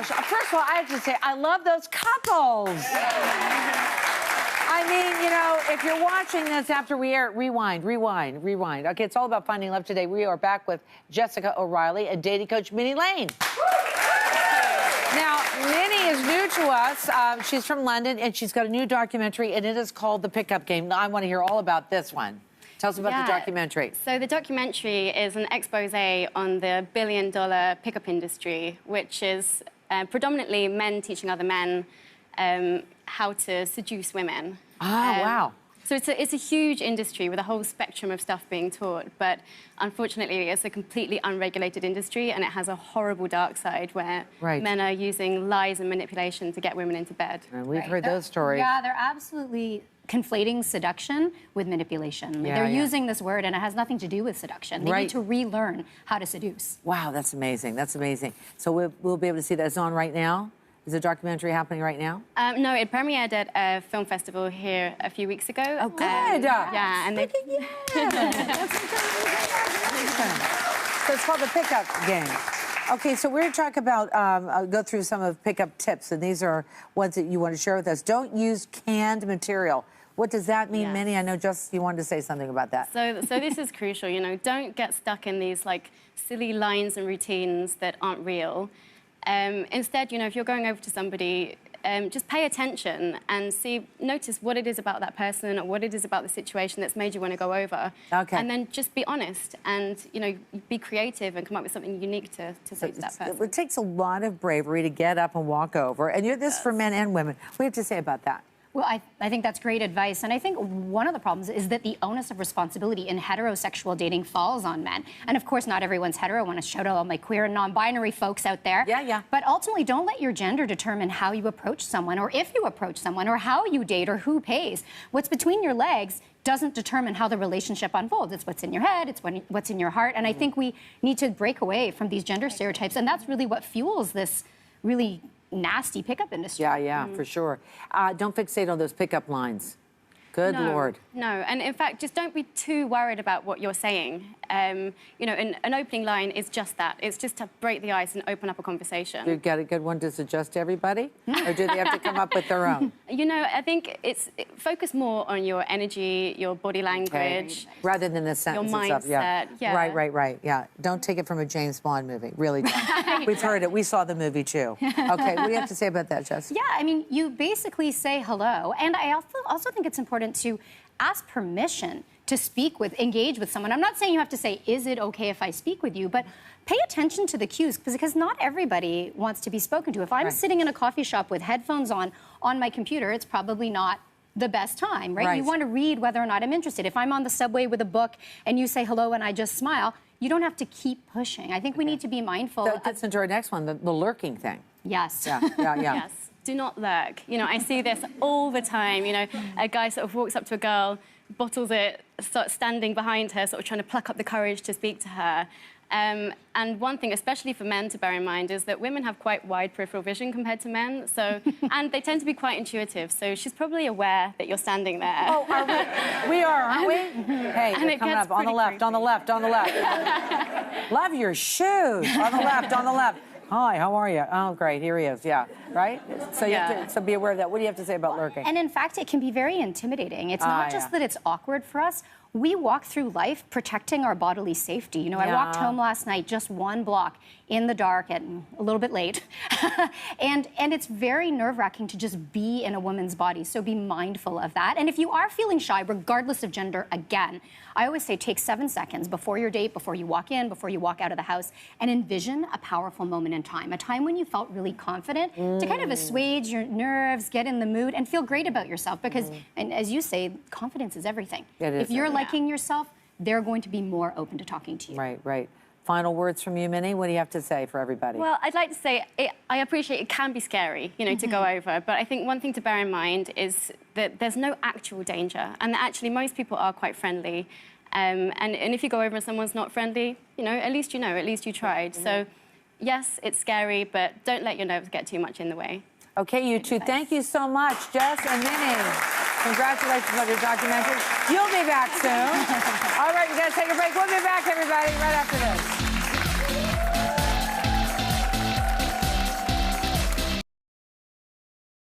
gosh. First of all, I have to say, I love those couples. I mean, you know, if you're watching this after we air, rewind. Okay, it's all about finding love today. We are back with Jessica O'Reilly and dating coach Minnie Lane. Now, Minnie is new to us. She's from London, and she's got a new documentary, and it is called The Pickup Game. I want to hear all about this one. Tell us about the documentary. So the documentary is an expose on the billion-dollar pickup industry, which is predominantly men teaching other men how to seduce women. Wow. So it's a huge industry with a whole spectrum of stuff being taught, but unfortunately it's a completely unregulated industry, and it has a horrible dark side where men are using lies and manipulation to get women into bed. And we've heard those stories. Yeah, they're absolutely conflating seduction with manipulation. They're using this word, and it has nothing to do with seduction. They need to relearn how to seduce. Wow, that's amazing. That's amazing. So we'll be able to see that. It's on right now? Is the documentary happening right now? No, it premiered at a film festival here a few weeks ago. Oh, good. Yeah, and they... So it's called The Pickup Game. Okay, so we're going to talk about, go through some of pickup tips, and these are ones that you want to share with us. Don't use canned material. What does that mean, Minnie? I know, Jess, you wanted to say something about that. So this is crucial, you know. Don't get stuck in these, like, silly lines and routines that aren't real. Instead, you know, if you're going over to somebody, just pay attention and notice what it is about that person or what it is about the situation that's made you want to go over. Okay. And then just be honest and, you know, be creative and come up with something unique to say to that person. It takes a lot of bravery to get up and walk over. And this is for men and women. What do you have to say about that? Well, I think that's great advice. And I think one of the problems is that the onus of responsibility in heterosexual dating falls on men. And of course, not everyone's hetero. I want to shout out all my queer and non-binary folks out there. Yeah. But ultimately, don't let your gender determine how you approach someone, or if you approach someone, or how you date, or who pays. What's between your legs doesn't determine how the relationship unfolds. It's what's in your head, it's what's in your heart. And I think we need to break away from these gender stereotypes. And that's really what fuels this really nasty pickup industry. Yeah, for sure. Don't fixate on those pickup lines. Good Lord. No, and in fact, just don't be too worried about what you're saying. You know, an opening line is just that. It's just to break the ice and open up a conversation. You've got a good one to suggest to everybody? Or do they have to come up with their own? You know, I think focus more on your energy, your body language. Okay. Rather than the sentence your mindset. Yeah. Right. Yeah. Don't take it from a James Bond movie. Really don't. We've heard it. We saw the movie, too. Okay, what do you have to say about that, Jess? Yeah, I mean, you basically say hello. And I also think it's important to ask permission to engage with someone. I'm not saying you have to say, is it okay if I speak with you? But pay attention to the cues, because not everybody wants to be spoken to. If I'm sitting in a coffee shop with headphones on my computer, it's probably not the best time, right? You want to read whether or not I'm interested. If I'm on the subway with a book and you say hello and I just smile, you don't have to keep pushing. I think we need to be mindful. That gets into our next one, the lurking thing. Yes. Yeah. Yes. Do not lurk. You know, I see this all the time. You know, a guy sort of walks up to a girl, bottles it, starts standing behind her, sort of trying to pluck up the courage to speak to her. And one thing, especially for men to bear in mind, is that women have quite wide peripheral vision compared to men. So, and they tend to be quite intuitive. So she's probably aware that you're standing there. Oh, are we? We are, aren't we? Hey, they're coming up on the left, on the left, on the left. Love your shoes. On the left, on the left. Hi, how are you? Oh, great, here he is, right? So you have to be aware of that. What do you have to say about lurking? And in fact, it can be very intimidating. It's not just that it's awkward for us. We walk through life protecting our bodily safety. You know, I walked home last night, just one block in the dark and a little bit late. and it's very nerve-wracking to just be in a woman's body, so be mindful of that. And if you are feeling shy, regardless of gender, again, I always say take 7 seconds before your date, before you walk in, before you walk out of the house, and envision a powerful moment in time, a time when you felt really confident to kind of assuage your nerves, get in the mood, and feel great about yourself. Because, and as you say, confidence is everything. It is. If you're liking yourself, they're going to be more open to talking to you. Right. Final words from you, Minnie. What do you have to say for everybody? Well, I'd like to say I appreciate it can be scary, you know, to go over. But I think one thing to bear in mind is that there's no actual danger, and that actually most people are quite friendly. And if you go over and someone's not friendly, you know, at least you tried. So, yes, it's scary, but don't let your nerves get too much in the way. Okay, you two, thank you so much, Jess and Minnie. Congratulations on your documentary. You'll be back soon. All right, we got to take a break. We'll be back, everybody, right after this.